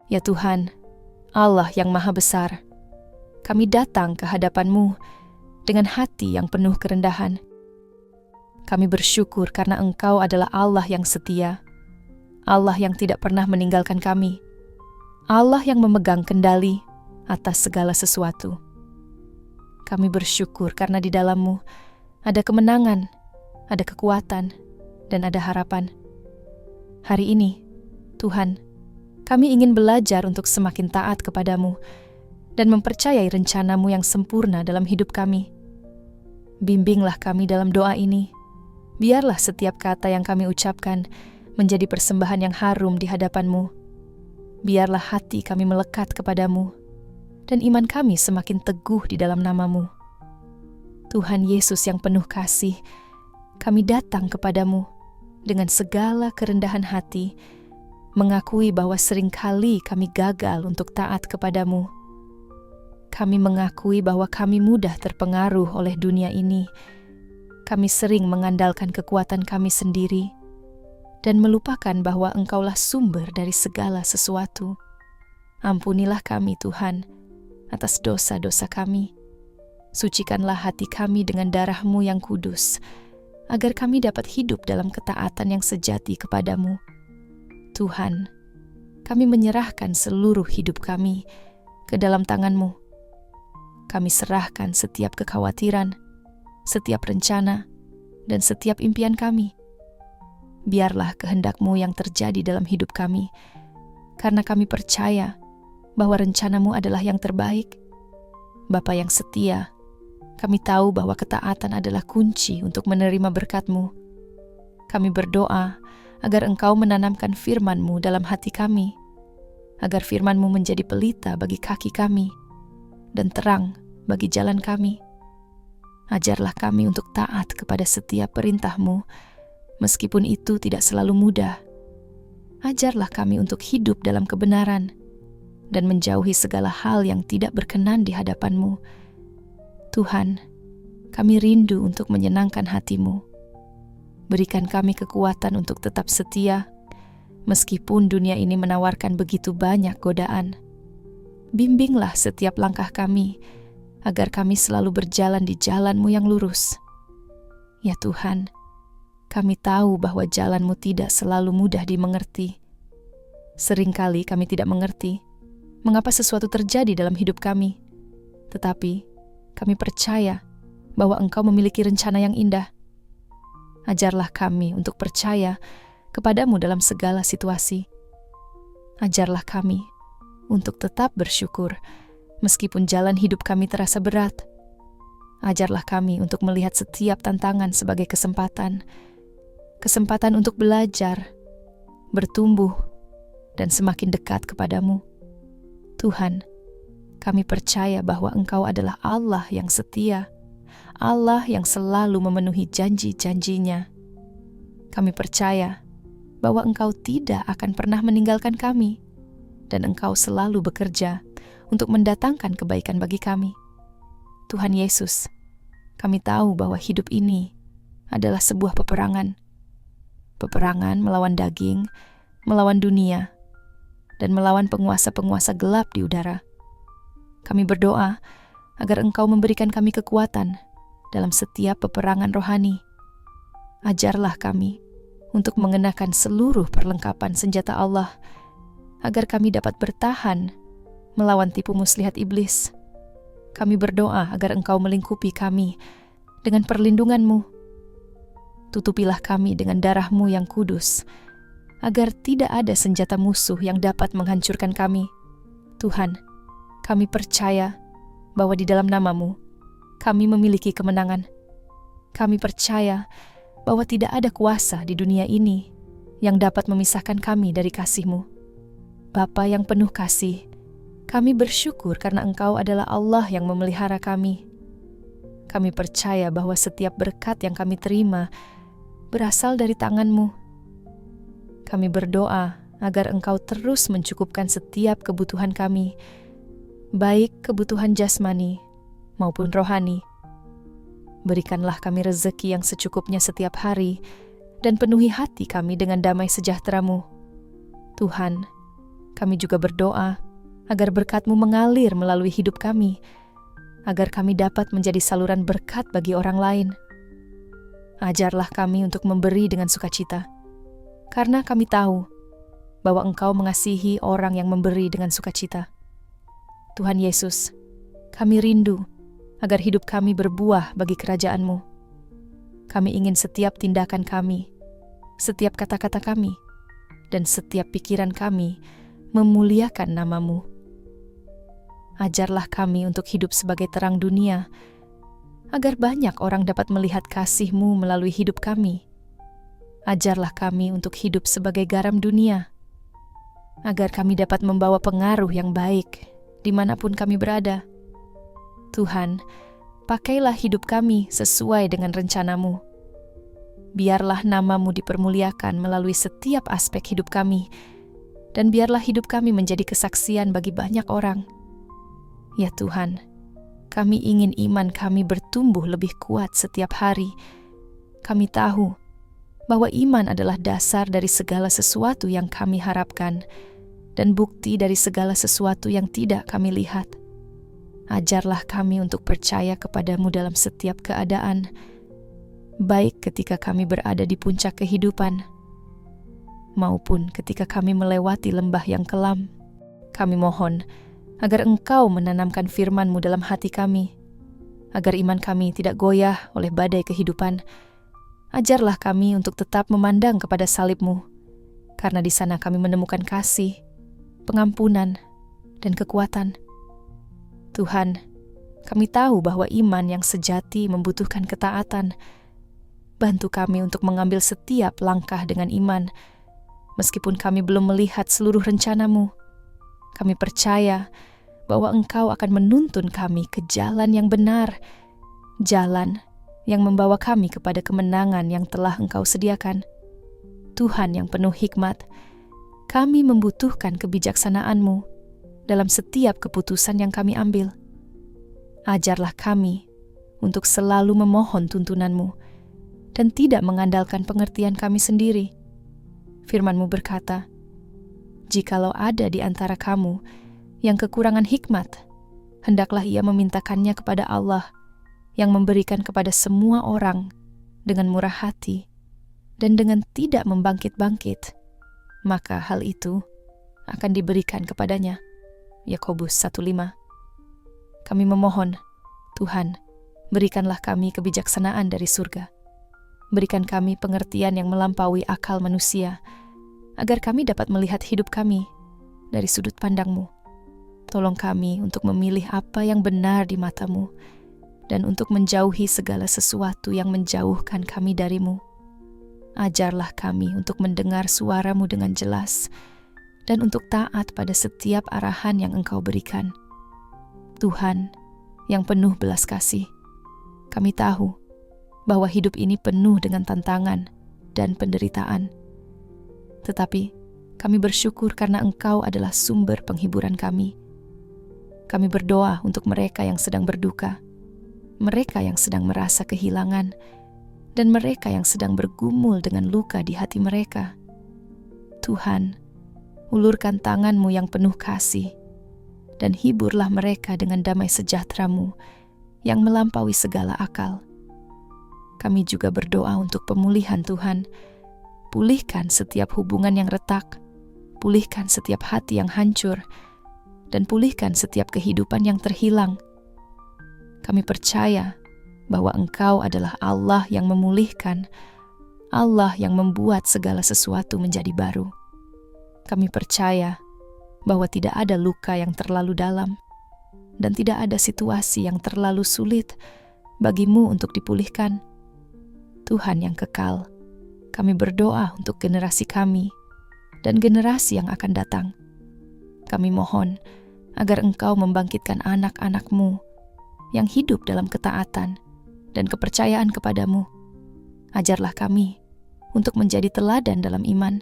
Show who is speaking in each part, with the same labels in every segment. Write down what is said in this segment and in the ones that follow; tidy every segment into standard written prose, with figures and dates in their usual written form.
Speaker 1: Ya Tuhan, Allah yang Maha Besar, kami datang ke hadapan-Mu dengan hati yang penuh kerendahan. Kami bersyukur karena Engkau adalah Allah yang setia, Allah yang tidak pernah meninggalkan kami, Allah yang memegang kendali atas segala sesuatu. Kami bersyukur karena di dalam-Mu ada kemenangan, ada kekuatan, dan ada harapan. Hari ini, Tuhan, kami ingin belajar untuk semakin taat kepadamu dan mempercayai rencana-Mu yang sempurna dalam hidup kami. Bimbinglah kami dalam doa ini. Biarlah setiap kata yang kami ucapkan menjadi persembahan yang harum di hadapan-Mu. Biarlah hati kami melekat kepadamu dan iman kami semakin teguh di dalam nama-Mu. Tuhan Yesus yang penuh kasih, kami datang kepadamu dengan segala kerendahan hati, mengakui bahwa seringkali kami gagal untuk taat kepadamu. Kami mengakui bahwa kami mudah terpengaruh oleh dunia ini. Kami sering mengandalkan kekuatan kami sendiri dan melupakan bahwa Engkaulah sumber dari segala sesuatu. Ampunilah kami, Tuhan, atas dosa-dosa kami. Sucikanlah hati kami dengan darah-Mu yang kudus, agar kami dapat hidup dalam ketaatan yang sejati kepadamu. Tuhan, kami menyerahkan seluruh hidup kami ke dalam tangan-Mu. Kami serahkan setiap kekhawatiran, setiap rencana, dan setiap impian kami. Biarlah kehendak-Mu yang terjadi dalam hidup kami, karena kami percaya bahwa rencana-Mu adalah yang terbaik. Bapa yang setia, kami tahu bahwa ketaatan adalah kunci untuk menerima berkat-Mu. Kami berdoa agar Engkau menanamkan firman-Mu dalam hati kami, agar firman-Mu menjadi pelita bagi kaki kami dan terang bagi jalan kami. Ajarlah kami untuk taat kepada setiap perintah-Mu, meskipun itu tidak selalu mudah. Ajarlah kami untuk hidup dalam kebenaran dan menjauhi segala hal yang tidak berkenan di hadapan-Mu. Tuhan, kami rindu untuk menyenangkan hati-Mu. Berikan kami kekuatan untuk tetap setia, meskipun dunia ini menawarkan begitu banyak godaan. Bimbinglah setiap langkah kami, agar kami selalu berjalan di jalan-Mu yang lurus. Ya Tuhan, kami tahu bahwa jalan-Mu tidak selalu mudah dimengerti. Seringkali kami tidak mengerti mengapa sesuatu terjadi dalam hidup kami. Tetapi kami percaya bahwa Engkau memiliki rencana yang indah. Ajarlah kami untuk percaya kepadamu dalam segala situasi. Ajarlah kami untuk tetap bersyukur meskipun jalan hidup kami terasa berat. Ajarlah kami untuk melihat setiap tantangan sebagai kesempatan. Kesempatan untuk belajar, bertumbuh, dan semakin dekat kepadamu. Tuhan, kami percaya bahwa Engkau adalah Allah yang setia, Allah yang selalu memenuhi janji-janjinya. Kami percaya bahwa Engkau tidak akan pernah meninggalkan kami, dan Engkau selalu bekerja untuk mendatangkan kebaikan bagi kami. Tuhan Yesus, kami tahu bahwa hidup ini adalah sebuah peperangan. Peperangan melawan daging, melawan dunia, dan melawan penguasa-penguasa gelap di udara. Kami berdoa agar Engkau memberikan kami kekuatan dalam setiap peperangan rohani. Ajarlah kami untuk mengenakan seluruh perlengkapan senjata Allah, agar kami dapat bertahan melawan tipu muslihat iblis. Kami berdoa agar Engkau melingkupi kami dengan perlindungan-Mu. Tutupilah kami dengan darah-Mu yang kudus, agar tidak ada senjata musuh yang dapat menghancurkan kami. Tuhan, kami percaya bahwa di dalam nama-Mu, kami memiliki kemenangan. Kami percaya bahwa tidak ada kuasa di dunia ini yang dapat memisahkan kami dari kasih-Mu. Bapa yang penuh kasih, kami bersyukur karena Engkau adalah Allah yang memelihara kami. Kami percaya bahwa setiap berkat yang kami terima berasal dari tangan-Mu. Kami berdoa agar Engkau terus mencukupkan setiap kebutuhan kami, baik kebutuhan jasmani maupun rohani. Berikanlah kami rezeki yang secukupnya setiap hari, dan penuhi hati kami dengan damai sejahtera-Mu. Tuhan, Kami juga berdoa agar berkat-Mu mengalir melalui hidup kami, agar kami dapat menjadi saluran berkat bagi orang lain. Ajarlah kami untuk memberi dengan sukacita, karena kami tahu bahwa Engkau mengasihi orang yang memberi dengan sukacita. Tuhan Yesus, kami rindu agar hidup kami berbuah bagi kerajaan-Mu. Kami ingin setiap tindakan kami, setiap kata-kata kami, dan setiap pikiran kami memuliakan nama-Mu. Ajarlah kami untuk hidup sebagai terang dunia, agar banyak orang dapat melihat kasih-Mu melalui hidup kami. Ajarlah kami untuk hidup sebagai garam dunia, agar kami dapat membawa pengaruh yang baik dimanapun kami berada. Tuhan, pakailah hidup kami sesuai dengan rencana-Mu. Biarlah nama-Mu dipermuliakan melalui setiap aspek hidup kami, dan biarlah hidup kami menjadi kesaksian bagi banyak orang. Ya Tuhan, kami ingin iman kami bertumbuh lebih kuat setiap hari. Kami tahu bahwa iman adalah dasar dari segala sesuatu yang kami harapkan dan bukti dari segala sesuatu yang tidak kami lihat. Ajarlah kami untuk percaya kepadamu dalam setiap keadaan, baik ketika kami berada di puncak kehidupan, maupun ketika kami melewati lembah yang kelam. Kami mohon agar Engkau menanamkan firman-Mu dalam hati kami, agar iman kami tidak goyah oleh badai kehidupan. Ajarlah kami untuk tetap memandang kepada salib-Mu, karena di sana kami menemukan kasih, pengampunan, dan kekuatan. Tuhan, kami tahu bahwa iman yang sejati membutuhkan ketaatan. Bantu kami untuk mengambil setiap langkah dengan iman, meskipun kami belum melihat seluruh rencana-Mu. Kami percaya bahwa Engkau akan menuntun kami ke jalan yang benar, jalan yang membawa kami kepada kemenangan yang telah Engkau sediakan. Tuhan yang penuh hikmat, kami membutuhkan kebijaksanaan-Mu dalam setiap keputusan yang kami ambil. Ajarlah kami untuk selalu memohon tuntunan-Mu dan tidak mengandalkan pengertian kami sendiri. Firman-Mu berkata, "Jikalau ada di antara kamu yang kekurangan hikmat, hendaklah ia memintakannya kepada Allah yang memberikan kepada semua orang dengan murah hati dan dengan tidak membangkit-bangkit, maka hal itu akan diberikan kepadanya." Yakobus 1:5. Kami memohon, Tuhan, berikanlah kami kebijaksanaan dari surga. Berikan kami pengertian yang melampaui akal manusia, agar kami dapat melihat hidup kami dari sudut pandang-Mu. Tolong kami untuk memilih apa yang benar di mata-Mu, dan untuk menjauhi segala sesuatu yang menjauhkan kami dari-Mu. Ajarlah kami untuk mendengar suara-Mu dengan jelas, dan untuk taat pada setiap arahan yang Engkau berikan. Tuhan, yang penuh belas kasih, kami tahu bahwa hidup ini penuh dengan tantangan dan penderitaan. Tetapi kami bersyukur karena Engkau adalah sumber penghiburan kami. Kami berdoa untuk mereka yang sedang berduka, mereka yang sedang merasa kehilangan, dan mereka yang sedang bergumul dengan luka di hati mereka. Tuhan, ulurkan tangan-Mu yang penuh kasih, dan hiburlah mereka dengan damai sejahtera-Mu yang melampaui segala akal. Kami juga berdoa untuk pemulihan Tuhan. Pulihkan setiap hubungan yang retak, pulihkan setiap hati yang hancur, dan pulihkan setiap kehidupan yang terhilang. Kami percaya bahwa Engkau adalah Allah yang memulihkan, Allah yang membuat segala sesuatu menjadi baru. Kami percaya bahwa tidak ada luka yang terlalu dalam, dan tidak ada situasi yang terlalu sulit bagi-Mu untuk dipulihkan. Tuhan yang kekal, kami berdoa untuk generasi kami dan generasi yang akan datang. Kami mohon agar Engkau membangkitkan anak-anak-Mu yang hidup dalam ketaatan dan kepercayaan kepada-Mu. Ajarlah kami untuk menjadi teladan dalam iman,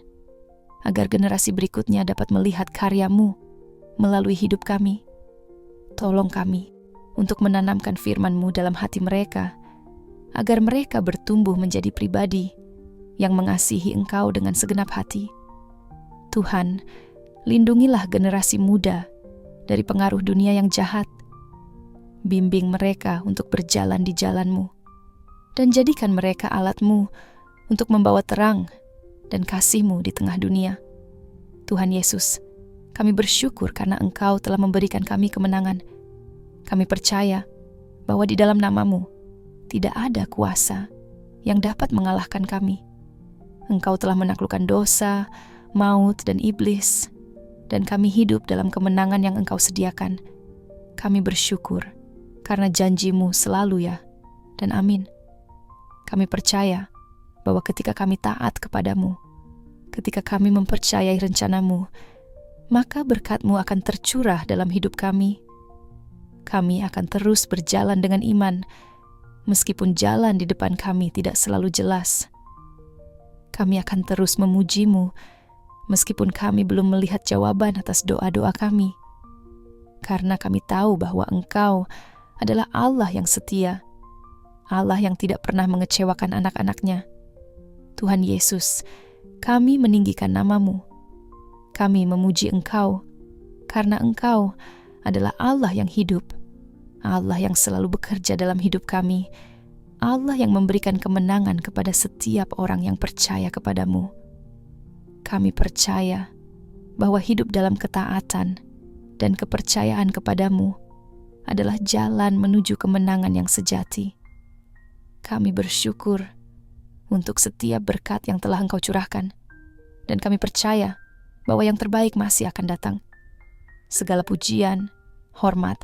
Speaker 1: agar generasi berikutnya dapat melihat karya-Mu melalui hidup kami. Tolong kami untuk menanamkan firman-Mu dalam hati mereka, agar mereka bertumbuh menjadi pribadi yang mengasihi Engkau dengan segenap hati. Tuhan, Lindungilah generasi muda dari pengaruh dunia yang jahat. Bimbing mereka untuk berjalan di jalan-Mu, dan jadikan mereka alat-Mu untuk membawa terang dan kasih-Mu di tengah dunia. Tuhan Yesus, kami bersyukur karena Engkau telah memberikan kami kemenangan. Kami percaya bahwa di dalam nama-Mu tidak ada kuasa yang dapat mengalahkan kami. Engkau telah menaklukkan dosa, maut, dan iblis, dan kami hidup dalam kemenangan yang Engkau sediakan. Kami bersyukur karena janji-Mu selalu ya, dan amin. Kami percaya bahwa ketika kami taat kepada-Mu, ketika kami mempercayai rencana-Mu, maka berkat-Mu akan tercurah dalam hidup kami. Kami akan terus berjalan dengan iman, meskipun jalan di depan kami tidak selalu jelas. Kami akan terus memuji-Mu, meskipun kami belum melihat jawaban atas doa-doa kami. Karena kami tahu bahwa Engkau adalah Allah yang setia, Allah yang tidak pernah mengecewakan anak-anaknya. Tuhan Yesus, kami meninggikan nama-Mu. Kami memuji Engkau, karena Engkau adalah Allah yang hidup, Allah yang selalu bekerja dalam hidup kami, Allah yang memberikan kemenangan kepada setiap orang yang percaya kepada-Mu. Kami percaya bahwa hidup dalam ketaatan dan kepercayaan kepada-Mu adalah jalan menuju kemenangan yang sejati. Kami bersyukur untuk setiap berkat yang telah Engkau curahkan, dan kami percaya bahwa yang terbaik masih akan datang. Segala pujian, hormat,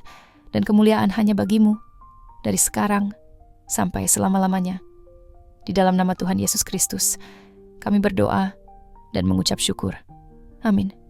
Speaker 1: dan kemuliaan hanya bagi-Mu, dari sekarang sampai selama-lamanya. Di dalam nama Tuhan Yesus Kristus, kami berdoa dan mengucap syukur. Amin.